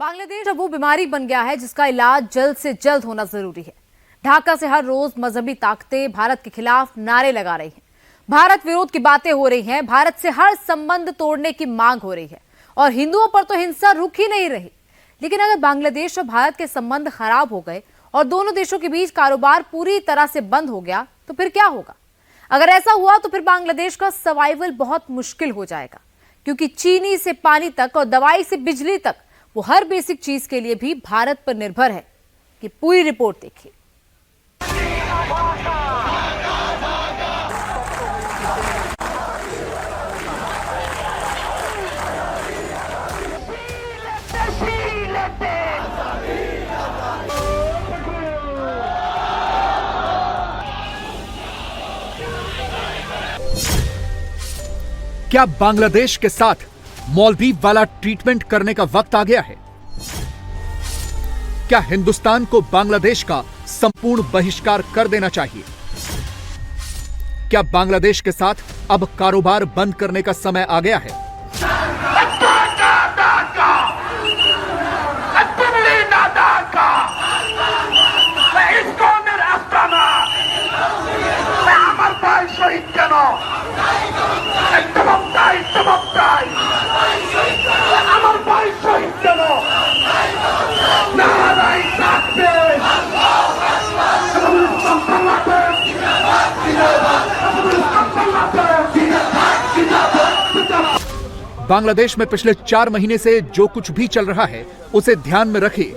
बांग्लादेश अब वो बीमारी बन गया है जिसका इलाज जल्द से जल्द होना जरूरी है। ढाका से हर रोज मजहबी ताकतें भारत के खिलाफ नारे लगा रही हैं। भारत विरोध की बातें हो रही हैं। भारत से हर संबंध तोड़ने की मांग हो रही है और हिंदुओं पर तो हिंसा रुक ही नहीं रही। लेकिन अगर बांग्लादेश और भारत के संबंध खराब हो गए और दोनों देशों के बीच कारोबार पूरी तरह से बंद हो गया तो फिर क्या होगा? अगर ऐसा हुआ तो फिर बांग्लादेश का सर्वाइवल बहुत मुश्किल हो जाएगा, क्योंकि चीनी से पानी तक और दवाई से बिजली तक वो हर बेसिक चीज के लिए भी भारत पर निर्भर है। कि पूरी रिपोर्ट देखिए। क्या बांग्लादेश के साथ मालदीव वाला ट्रीटमेंट करने का वक्त आ गया है? क्या हिंदुस्तान को बांग्लादेश का संपूर्ण बहिष्कार कर देना चाहिए? क्या बांग्लादेश के साथ अब कारोबार बंद करने का समय आ गया है? बांग्लादेश में पिछले 4 महीने से जो कुछ भी चल रहा है उसे ध्यान में रखिए।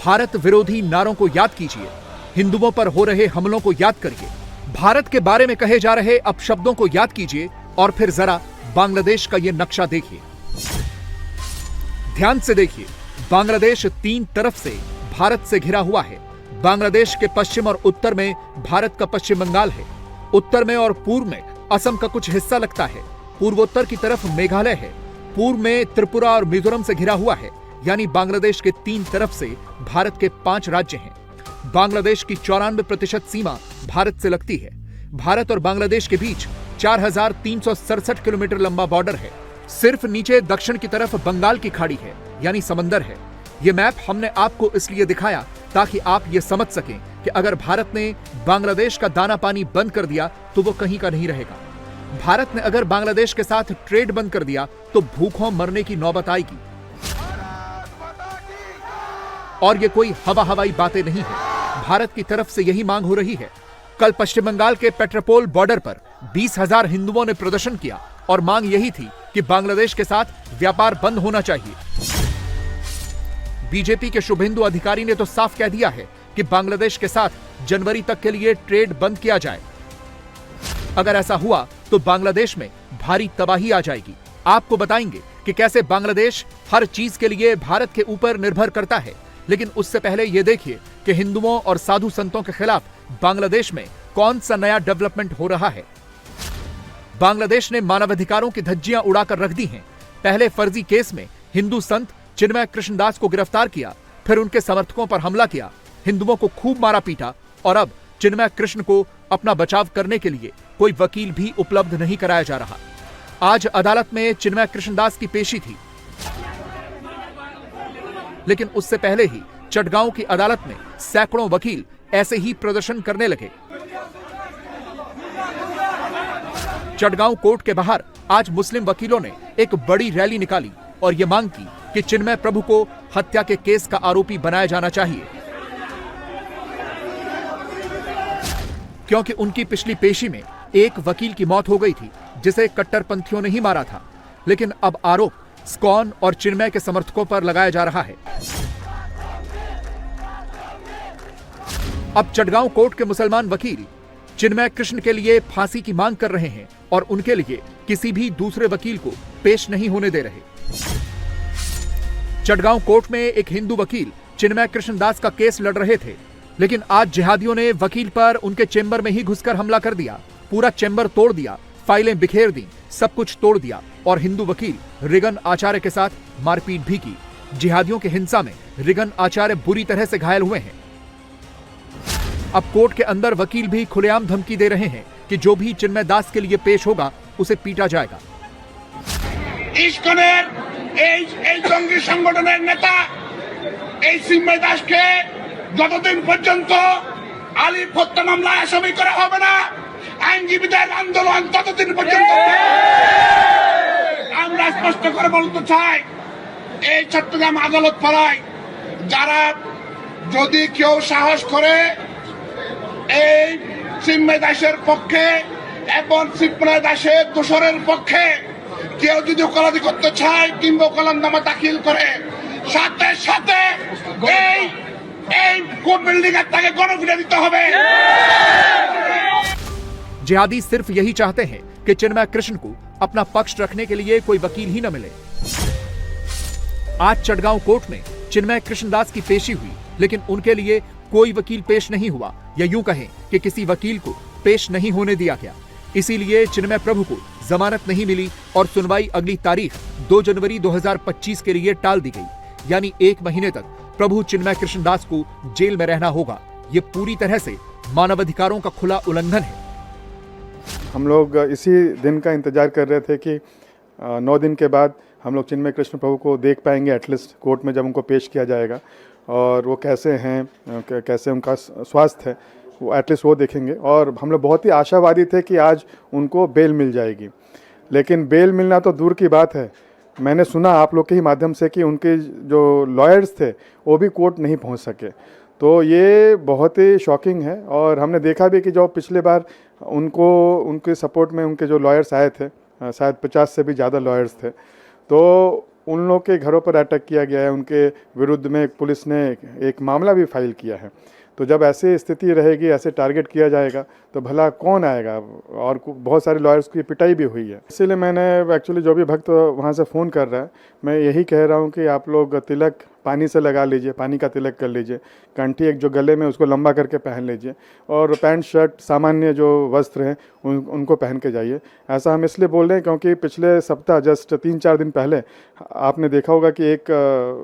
भारत विरोधी नारों को याद कीजिए, हिंदुओं पर हो रहे हमलों को याद करिए, भारत के बारे में कहे जा रहे अपशब्दों को याद कीजिए और फिर जरा बांग्लादेश का यह नक्शा देखिए। ध्यान से देखिए, बांग्लादेश 3 तरफ से भारत से घिरा हुआ है। बांग्लादेश के पश्चिम और उत्तर में भारत का पश्चिम बंगाल है। उत्तर में और पूर्व में असम का कुछ हिस्सा लगता है। पूर्वोत्तर की तरफ मेघालय है। पूर्व में त्रिपुरा और मिजोरम से घिरा हुआ है। यानी बांग्लादेश के 3 तरफ से भारत के 5 राज्य हैं। बांग्लादेश की 94% सीमा भारत से लगती है। भारत और बांग्लादेश के बीच 4367 किलोमीटर लंबा बॉर्डर है। सिर्फ नीचे दक्षिण की तरफ बंगाल की खाड़ी है, यानी समंदर है। यह मैप हमने आपको इसलिए दिखाया ताकि आप ये समझ सकें कि अगर भारत ने बांग्लादेश का दाना पानी बंद कर दिया तो वो कहीं का नहीं रहेगा। भारत ने अगर बांग्लादेश के साथ ट्रेड बंद कर दिया तो भूखों मरने की नौबत आएगी। और ये कोई हवाई बातें नहीं है, भारत की तरफ से यही मांग हो रही है। कल पश्चिम बंगाल के पेट्रापोल बॉर्डर पर 20,000 हिंदुओं ने प्रदर्शन किया और मांग यही थी कि बांग्लादेश के साथ व्यापार बंद होना चाहिए। बीजेपी के शुभेंदु अधिकारी ने तो साफ कह दिया है कि बांग्लादेश के साथ जनवरी तक के लिए ट्रेड बंद किया जाए। अगर ऐसा हुआ तो बांग्लादेश में भारी तबाही आ जाएगी। आपको बताएंगे कि कैसे बांग्लादेश हर चीज के लिए भारत के ऊपर निर्भर करता है। लेकिन उससे पहले यह देखिए कि हिंदुओं और साधु संतों के खिलाफ बांग्लादेश में कौन सा नया डेवलपमेंट हो रहा है। बांग्लादेश ने मानवाधिकारों की धज्जियां उड़ाकर रख दी हैं। पहले फर्जी केस में हिंदू संत चिन्मय कृष्णदास को गिरफ्तार किया, फिर उनके समर्थकों पर हमला किया, हिंदुओं को खूब मारा पीटा और अब चिन्मय कृष्ण को अपना बचाव करने के लिए कोई वकील भी उपलब्ध नहीं कराया जा रहा। आज अदालत में चिन्मय कृष्णदास की पेशी थी, लेकिन उससे पहले ही चटगांव की अदालत में सैकड़ों वकील ऐसे ही प्रदर्शन करने लगे। चटगांव कोर्ट के बाहर आज मुस्लिम वकीलों ने एक बड़ी रैली निकाली और यह मांग की कि चिन्मय प्रभु को हत्या के केस का आरोपी बनाया जाना चाहिए, क्योंकि उनकी पिछली पेशी में एक वकील की मौत हो गई थी जिसे कट्टरपंथियों ने ही मारा था। लेकिन अब आरोप स्कॉन और चिन्मय के समर्थकों पर लगाया जा रहा है। अब चटगांव कोर्ट के मुसलमान वकील चिन्मय कृष्ण के लिए फांसी की मांग कर रहे हैं और उनके लिए किसी भी दूसरे वकील को पेश नहीं होने दे रहे। चटगांव कोर्ट में एक हिंदू वकील चिन्मय कृष्णदास का केस लड़ रहे थे, लेकिन आज जिहादियों ने वकील पर उनके चेंबर में ही घुसकर हमला कर दिया। पूरा चेंबर तोड़ दिया, फाइलें बिखेर दी, सब कुछ तोड़ दिया और हिंदू वकील रिगन आचार्य के साथ मारपीट भी की। जिहादियों की हिंसा में रिगन आचार्य बुरी तरह से घायल हुए हैं। अब कोर्ट के अंदर वकील भी खुलेआम धमकी दे रहे हैं कि जो भी चिन्मय दास के लिए पेश होगा उसे पीटा जाएगा। ইসকনের এই জঙ্গি সংগঠনের নেতা এই চিন্ময় দাসকে যতদিন পর্যন্ত আলিফ হত্যা মামলায় আসামি করা হবে না, আইনজীবীদের আন্দোলন ততদিন পর্যন্ত। আমরা স্পষ্ট করে বলতে চাই, এই চট্টগ্রাম আদালত পাড়ায় যারা যদি কেউ সাহস করে এই চিন্ময় দাসের পক্ষে এবং চিন্ময় দাসের দোষরের পক্ষে কেউ যদি ওকালতি করতে চায় কিংবা ওকালতনামা দাখিল করে, সাথে সাথে এই কোর্ট বিল্ডিং এর তাকে গণপিটা দিতে হবে। जिहादी सिर्फ यही चाहते हैं कि चिन्मय कृष्ण को अपना पक्ष रखने के लिए कोई वकील ही न मिले। आज चटगांव कोर्ट में चिन्मय कृष्णदास की पेशी हुई, लेकिन उनके लिए कोई वकील पेश नहीं हुआ, या यूं कहें कि किसी वकील को पेश नहीं होने दिया गया। इसीलिए चिन्मय प्रभु को जमानत नहीं मिली और सुनवाई अगली तारीख 2 जनवरी 2025 के लिए टाल दी गई। यानी 1 महीने तक प्रभु चिन्मय कृष्णदास को जेल में रहना होगा। ये पूरी तरह से मानवाधिकारों का खुला उल्लंघन है। हम लोग इसी दिन का इंतज़ार कर रहे थे कि 9 दिन के बाद हम लोग चिन्मय कृष्ण प्रभु को देख पाएंगे एटलीस्ट कोर्ट में, जब उनको पेश किया जाएगा और वो कैसे हैं, कैसे उनका स्वास्थ्य है, वो एटलीस्ट वो देखेंगे। और हम लोग बहुत ही आशावादी थे कि आज उनको बेल मिल जाएगी, लेकिन बेल मिलना तो दूर की बात है। मैंने सुना आप लोग के ही माध्यम से कि उनके जो लॉयर्स थे वो भी कोर्ट नहीं पहुंच सके, तो ये बहुत ही शॉकिंग है। और हमने देखा भी कि जो पिछले बार उनके सपोर्ट में उनके जो लॉयर्स आए थे, शायद 50 से भी ज़्यादा लॉयर्स थे, तो उन लोग के घरों पर अटैक किया गया है। उनके विरुद्ध में पुलिस ने एक मामला भी फाइल किया है। तो जब ऐसी स्थिति रहेगी, ऐसे टारगेट किया जाएगा, तो भला कौन आएगा। और बहुत सारे लॉयर्स की पिटाई भी हुई है। इसीलिए मैंने एक्चुअली जो भी भक्त वहाँ से फ़ोन कर रहा है, मैं यही कह रहा हूँ कि आप लोग तिलक पानी से लगा लीजिए, पानी का तिलक कर लीजिए, कंठी एक जो गले में उसको लंबा करके पहन लीजिए, और पैंट शर्ट सामान्य जो वस्त्र हैं उनको पहन के जाइए। ऐसा हम इसलिए बोल रहे हैं क्योंकि पिछले सप्ताह जस्ट 3-4 दिन पहले आपने देखा होगा कि एक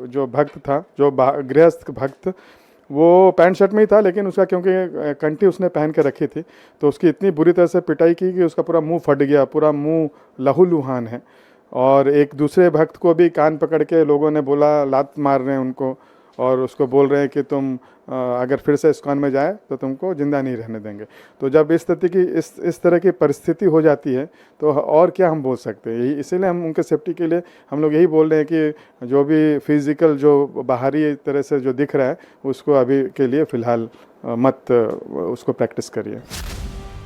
जो भक्त था, जो गृहस्थ भक्त, वो पैंट शर्ट में ही था, लेकिन उसका क्योंकि कंठी उसने पहन के रखी थी, तो उसकी इतनी बुरी तरह से पिटाई की कि उसका पूरा मुंह फट गया, पूरा मुंह लहूलुहान है। और एक दूसरे भक्त को भी कान पकड़ के लोगों ने बोला, लात मार रहे हैं उनको, और उसको बोल रहे हैं कि तुम अगर फिर से इस्कॉन में जाए तो तुमको जिंदा नहीं रहने देंगे। तो जब इस तरह की परिस्थिति हो जाती है तो और क्या हम बोल सकते हैं। इसीलिए हम उनके सेफ्टी के लिए हम लोग यही बोल रहे हैं कि जो भी फिजिकल जो बाहरी तरह से जो दिख रहा है उसको अभी के लिए फ़िलहाल मत उसको प्रैक्टिस करिए।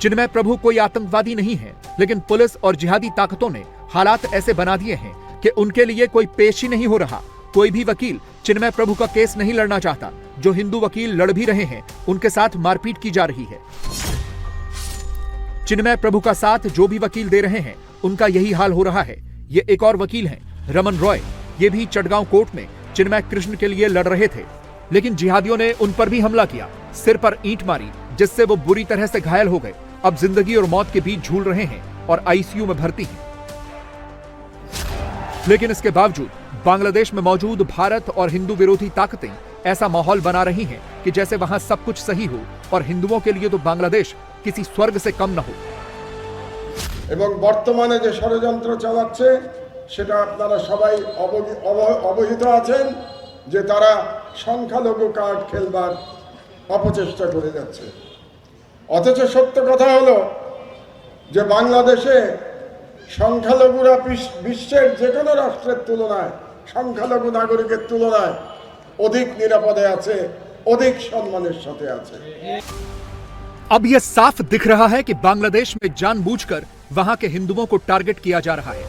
चिन्मय प्रभु कोई आतंकवादी नहीं है, लेकिन पुलिस और जिहादी ताकतों ने हालात ऐसे बना दिए हैं कि उनके लिए कोई पेश ही नहीं हो रहा। कोई भी वकील चिन्मय प्रभु का केस नहीं लड़ना चाहता। जो हिंदू वकील लड़ भी रहे हैं, उनके साथ मारपीट की जा रही है। चिन्मय प्रभु का साथ जो भी वकील दे रहे हैं, उनका यही हाल हो रहा है। ये एक और वकील हैं, रमन रॉय। ये भी चटगांव कोर्ट में चिन्मय कृष्ण के लिए लड़ रहे थे, लेकिन जिहादियों ने उन पर भी हमला किया, सिर पर ईंट मारी, जिससे वो बुरी तरह से घायल हो गए। अब जिंदगी और मौत के बीच झूल रहे हैं और आईसीयू में भर्ती हैं। लेकिन इसके बावजूद बांग्लादेश में मौजूद भारत और हिंदू विरोधी ताकतें ऐसा माहौल बना रही हैं कि जैसे वहां सब कुछ सही हो और हिंदुओं के लिए तो बांग्लादेश किसी स्वर्ग से कम न हो। এবং বর্তমানে যে ষড়যন্ত্র চালাচ্ছে সেটা আপনারা সবাই অবহিত আছেন যে তারা সংখ্যালঘু কার্ড খেলবার অপচেষ্টা করে যাচ্ছে। অথচ সত্য কথা হলো যে বাংলাদেশে সংখ্যালঘুরা বিশ্বের যে কোনো রাষ্ট্রের তুলনায়, সংখ্যালঘু নাগরিকের তুলনায় অধিক নিরাপদে আছে, অধিক সম্মানের সাথে আছে। अब यह साफ दिख रहा है कि बांग्लादेश में जानबूझकर वहां के हिंदुओं को टारगेट किया जा रहा है।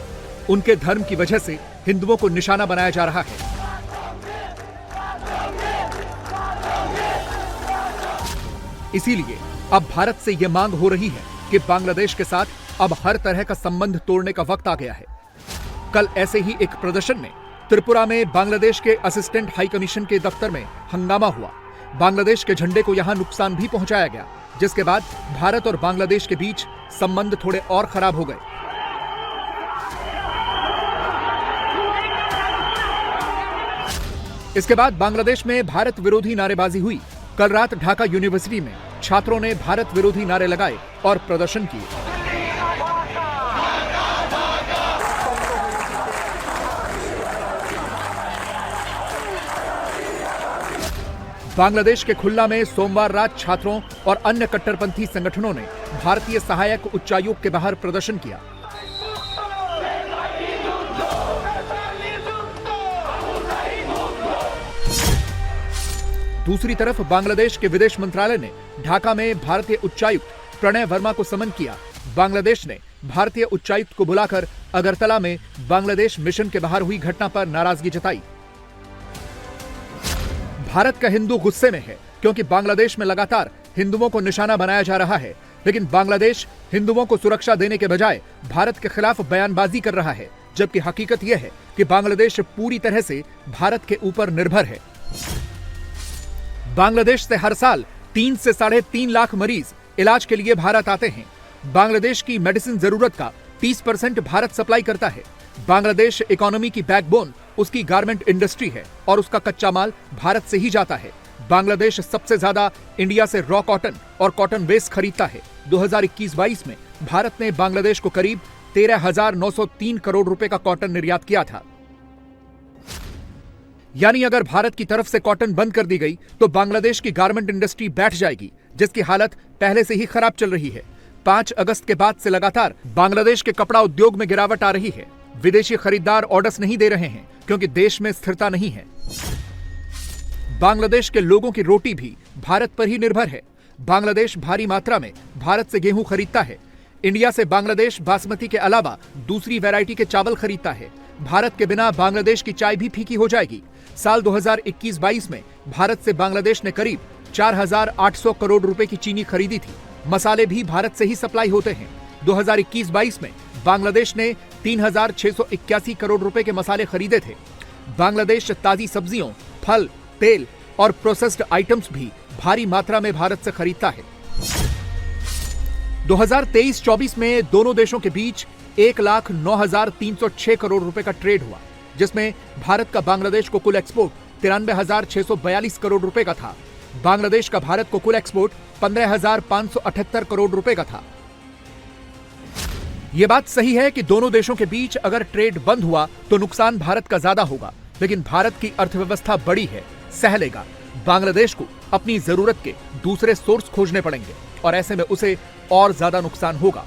उनके धर्म की वजह से हिंदुओं को निशाना बनाया जा रहा है। इसीलिए अब भारत से यह मांग हो रही है कि बांग्लादेश के साथ अब हर तरह का संबंध तोड़ने का वक्त आ गया है। कल ऐसे ही एक प्रदर्शन में त्रिपुरा में बांग्लादेश के असिस्टेंट हाई कमीशन के दफ्तर में हंगामा हुआ। बांग्लादेश के झंडे को यहां नुकसान भी पहुंचाया गया, जिसके बाद भारत और बांग्लादेश के बीच संबंध थोड़े और खराब हो गए। इसके बाद बांग्लादेश में भारत विरोधी नारेबाजी हुई। कल रात ढाका यूनिवर्सिटी में छात्रों ने भारत विरोधी नारे लगाए और प्रदर्शन किए। बांग्लादेश के खुल्ला में सोमवार रात छात्रों और अन्य कट्टरपंथी संगठनों ने भारतीय सहायक उच्चायुक्त के बाहर प्रदर्शन किया। दूसरी तरफ बांग्लादेश के विदेश मंत्रालय ने ढाका में भारतीय उच्चायुक्त प्रणय वर्मा को समन किया। बांग्लादेश ने भारतीय उच्चायुक्त को बुलाकर अगरतला में बांग्लादेश मिशन के बाहर हुई घटना पर नाराजगी जताई। भारत का हिंदू गुस्से में है क्योंकि बांग्लादेश में लगातार हिंदुओं को निशाना बनाया जा रहा है, लेकिन बांग्लादेश हिंदुओं को सुरक्षा देने के बजाय भारत के खिलाफ बयानबाजी कर रहा है, जबकि हकीकत यह है कि बांग्लादेश पूरी तरह से भारत के ऊपर निर्भर है। बांग्लादेश से हर साल 3 से 3.5 लाख मरीज इलाज के लिए भारत आते हैं। बांग्लादेश की मेडिसिन जरूरत का 30% भारत सप्लाई करता है। बांग्लादेश इकोनॉमी की बैकबोन उसकी गारमेंट इंडस्ट्री है और उसका कच्चा माल भारत से ही जाता है। बांग्लादेश सबसे ज्यादा इंडिया से रॉ कॉटन और कॉटन वेस्ट खरीदता है। 2021-22 में भारत ने बांग्लादेश को करीब 13,903 करोड़ रुपए का कॉटन निर्यात किया था। यानी अगर भारत की तरफ से कॉटन बंद कर दी गई तो बांग्लादेश की गारमेंट इंडस्ट्री बैठ जाएगी, जिसकी हालत पहले से ही खराब चल रही है। 5 अगस्त के बाद से लगातार बांग्लादेश के कपड़ा उद्योग में गिरावट आ रही है। विदेशी खरीदार ऑर्डर्स नहीं दे रहे हैं क्योंकि देश में स्थिरता नहीं है। बांग्लादेश के लोगों की रोटी भी भारत पर ही निर्भर है। बांग्लादेश भारी मात्रा में भारत से गेहूं खरीदता है। इंडिया से बांग्लादेश बासमती के अलावा दूसरी वैरायटी के चावल खरीदता है। भारत के बिना बांग्लादेश की चाय भी फीकी हो जाएगी। साल 2021-22 में भारत से बांग्लादेश ने करीब 4,800 करोड़ रुपए की चीनी खरीदी थी। मसाले भी भारत से ही सप्लाई होते हैं। 2021-22 में बांग्लादेश ने 3,681 करोड़ रुपए के मसाले खरीदे थे। बांग्लादेश ताजी सब्जियों, फल, तेल और प्रोसेस्ड आइटम्स भी भारी मात्रा में भारत से खरीदता है। 2023-24 में दोनों देशों के बीच 1,09,306 करोड़ रुपए का ट्रेड हुआ, जिसमें भारत का बांग्लादेश को कुल एक्सपोर्ट 93,642 करोड़ रुपए का था। बांग्लादेश का भारत को कुल एक्सपोर्ट 15,578 करोड़ रुपए का था। यह बात सही है कि दोनों देशों के बीच अगर ट्रेड बंद हुआ तो नुकसान भारत का ज्यादा होगा, लेकिन भारत की अर्थव्यवस्था बड़ी है, सह लेगा। बांग्लादेश को अपनी जरूरत के दूसरे सोर्स खोजने पड़ेंगे और ऐसे में उसे और ज्यादा नुकसान होगा।